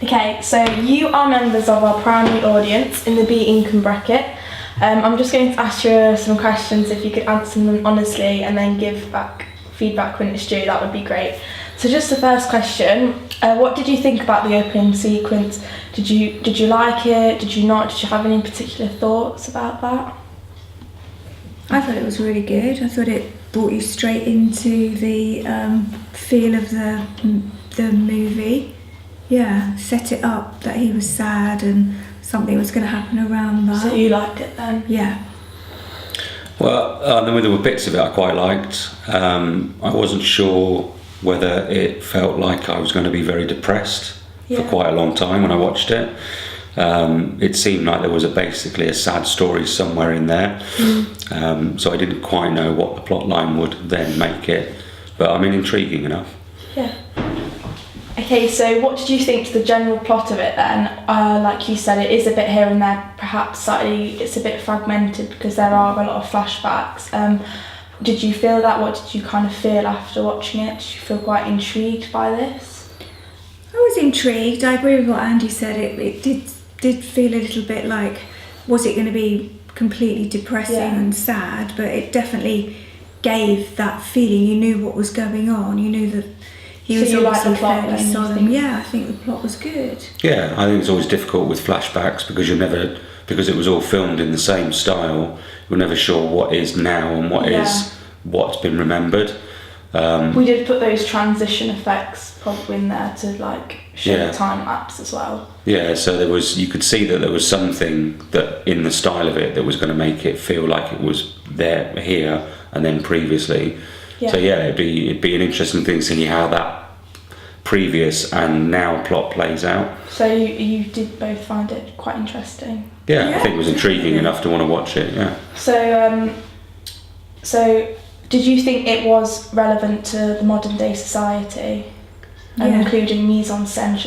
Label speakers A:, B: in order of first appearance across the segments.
A: Okay, so you are members of our primary audience in the B income bracket. I'm just going to ask you some questions. If you could answer them honestly and then give back feedback when it's due, that would be great. So just the first question, what did you think about the opening sequence? Did you like it? Did you not? Did you have any particular thoughts about that?
B: I thought it was really good. I thought it brought you straight into the feel of the movie. Yeah, set it up that he was sad and something was going to happen around that.
A: So you liked it then?
B: Yeah.
C: Well, there were bits of it I quite liked. I wasn't sure whether it felt like I was going to be very depressed for quite a long time when I watched it. It seemed like there was basically a sad story somewhere in there. So I didn't quite know what the plot line would then make it. But I mean, intriguing enough.
A: Yeah. Okay, so what did you think to the general plot of it then? Like you said, it is a bit here and there, perhaps slightly, it's a bit fragmented because there are a lot of flashbacks. Did you feel that? What did you kind of feel after watching it? Did you feel quite intrigued by this?
B: I was intrigued. I agree with what Andy said. It did feel a little bit like, was it going to be completely depressing and sad? But it definitely gave that feeling. You knew what was going on. You knew that he was obviously fairly solemn. Yeah, I think the plot was good.
C: Yeah, I think it's always difficult with flashbacks because because it was all filmed in the same style, you're never sure what is now and what's been remembered.
A: We did put those transition effects probably in there to like show the time lapse as well.
C: Yeah, so you could see that there was something that in the style of it that was going to make it feel like it was there, here, and then previously. Yeah. So it'd be an interesting thing to see how that previous and now plot plays out.
A: So you did both find it quite interesting?
C: Yeah, I think it was intriguing enough to want to watch it, yeah.
A: So did you think it was relevant to the modern day society? Including mise-en-scène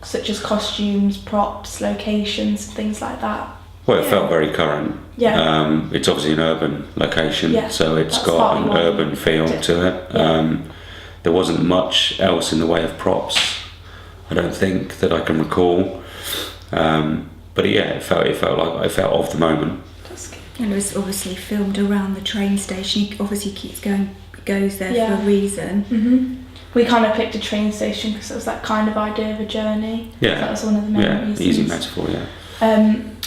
A: such as costumes, props, locations, things like that?
C: Well, it felt very current. Yeah. It's obviously an urban location, so it's got an urban feel to it. Yeah. There wasn't much else in the way of props, I don't think, that I can recall. But it felt of the moment.
B: That's good. And it was obviously filmed around the train station. He obviously goes there for a reason.
A: Mm-hmm. We kind of picked a train station because it was that kind of idea of a journey. Yeah. That was one of the main reasons.
C: Easy metaphor, yeah.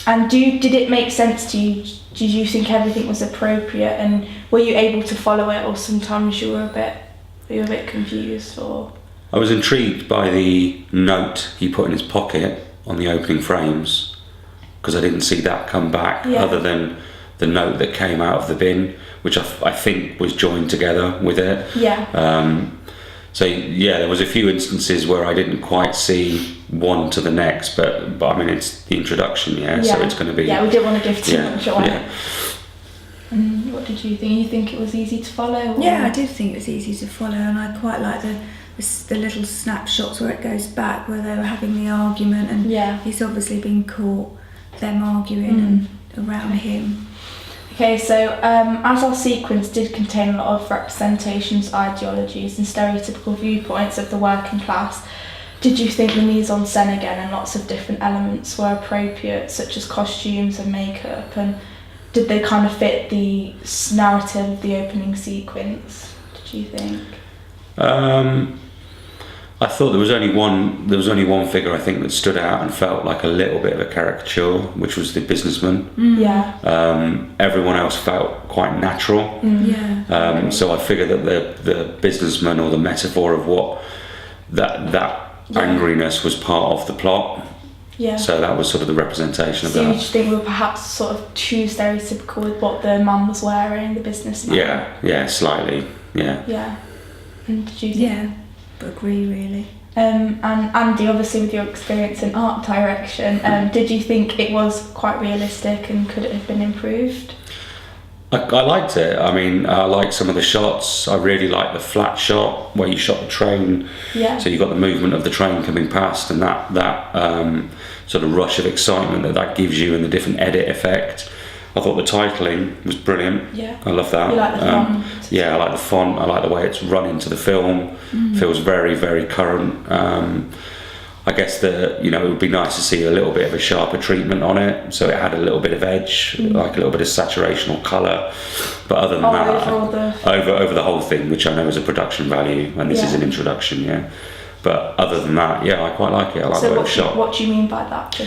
A: And did it make sense to you? Did you think everything was appropriate, and were you able to follow it, or sometimes you were a bit confused? Or
C: I was intrigued by the note he put in his pocket on the opening frames, because I didn't see that come back other than the note that came out of the bin, which I think was joined together with it. Yeah. So there was a few instances where I didn't quite see one to the next, but I mean it's the introduction, so it's going to be.
A: Yeah, we didn't want to give too much away.
C: Yeah.
A: And what did you think? You think it was easy to follow? Or?
B: Yeah, I did think it was easy to follow, and I quite like the little snapshots where it goes back, where they were having the argument, and he's obviously been caught them arguing and around him.
A: Okay, so as our sequence did contain a lot of representations, ideologies and stereotypical viewpoints of the working class, did you think the mise-en-scène again and lots of different elements were appropriate, such as costumes and makeup, and did they kind of fit the narrative of the opening sequence, did you think?
C: I thought there was only one figure I think that stood out and felt like a little bit of a caricature, which was the businessman. Yeah. Everyone else felt quite natural. Yeah. So I figured that the businessman, or the metaphor of what that angriness, was part of the plot. Yeah. So that was sort of the representation of that.
A: So you think we were perhaps sort of too stereotypical with what the man was wearing, the businessman?
C: Yeah, slightly. Yeah.
A: Yeah. And did you think?
B: Yeah. Agree, really.
A: And Andy, obviously with your experience in art direction, did you think it was quite realistic, and could it have been improved?
C: I liked it. I mean, I liked some of the shots. I really liked the flat shot where you shot the train. Yeah. So you got the movement of the train coming past, and that sort of rush of excitement that gives you, and the different edit effect. I thought the titling was brilliant. Yeah. I love that.
A: You like the font?
C: Yeah, I like the font. I like the way it's run into the film. Feels very, very current. I guess it would be nice to see a little bit of a sharper treatment on it, so it had a little bit of edge, like a little bit of saturation or colour. But other than that, over the whole thing, which I know is a production value, and this is an introduction, yeah. But other than that, yeah, I quite like it. I like the way it's shot.
A: What do you mean by that?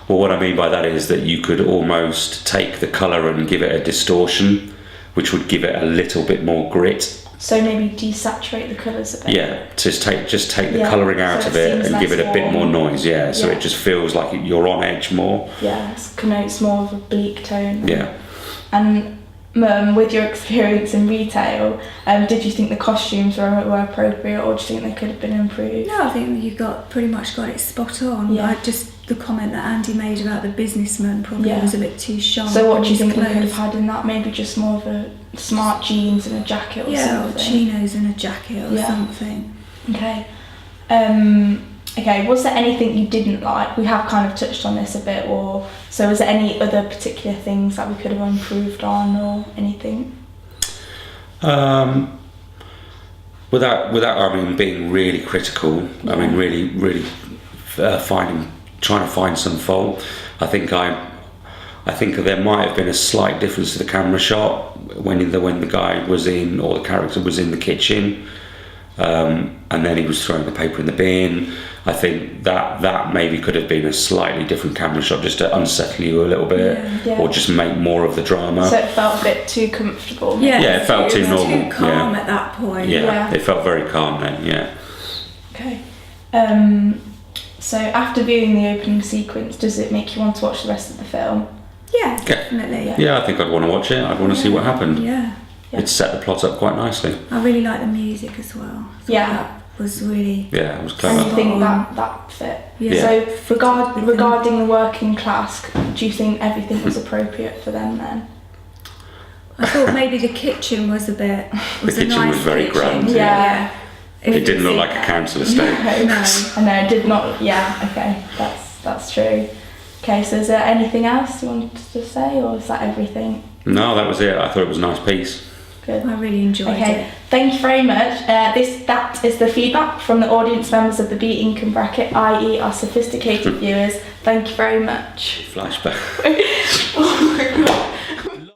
C: Well, what I mean by that is that you could almost take the colour and give it a distortion, which would give it a little bit more grit.
A: So maybe desaturate the colours a bit.
C: Yeah, just take the colouring out of it and give it a bit more noise. Yeah, so it just feels like you're on edge more.
A: Yeah, it connotes more of a bleak tone.
C: Yeah.
A: And with your experience in retail, did you think the costumes were appropriate, or do you think they could have been improved?
B: No, I think you pretty much got it spot on.
A: Yeah.
B: The comment that Andy made about the businessman probably was a bit too sharp.
A: So what do you think we could have had in that? Maybe just more of a smart jeans and a jacket or something?
B: Or chinos and a jacket or something.
A: Okay. Okay, was there anything you didn't like? We have kind of touched on this a bit, so was there any other particular things that we could have improved on or anything?
C: Without I mean being really critical, I mean really trying to find some fault. I think there might have been a slight difference to the camera shot when the guy was in, or the character was in the kitchen, and then he was throwing the paper in the bin. I think that maybe could have been a slightly different camera shot, just to unsettle you a little bit, or just make more of the drama.
A: So it felt a bit too comfortable.
C: Yeah, it felt too normal.
B: Too calm at that point.
C: Yeah, it felt very calm then. Yeah.
A: Okay. So after viewing the opening sequence, does it make you want to watch the rest of the film?
B: Yeah, definitely.
C: Yeah, I think I'd want to watch it. I'd want to see what happened.
B: Yeah.
C: It set the plot up quite nicely.
B: I really like the music as well. That was really...
C: Yeah, it was clever.
A: And you think that fit?
B: Yeah.
A: So regarding the working class, do you think everything was appropriate for them then?
B: I thought maybe the kitchen was a bit...
C: The kitchen was very grand.
A: Yeah.
C: It didn't look like a council estate.
A: No, it did not. Yeah, okay, that's true. Okay, so is there anything else you wanted to say, or is that everything?
C: No, that was it. I thought it was a nice piece.
A: Good.
B: I really enjoyed it.
A: Thank you very much. That is the feedback from the audience members of the B Income Bracket, i.e. our sophisticated viewers. Thank you very much.
C: Flashback.
A: Oh my God.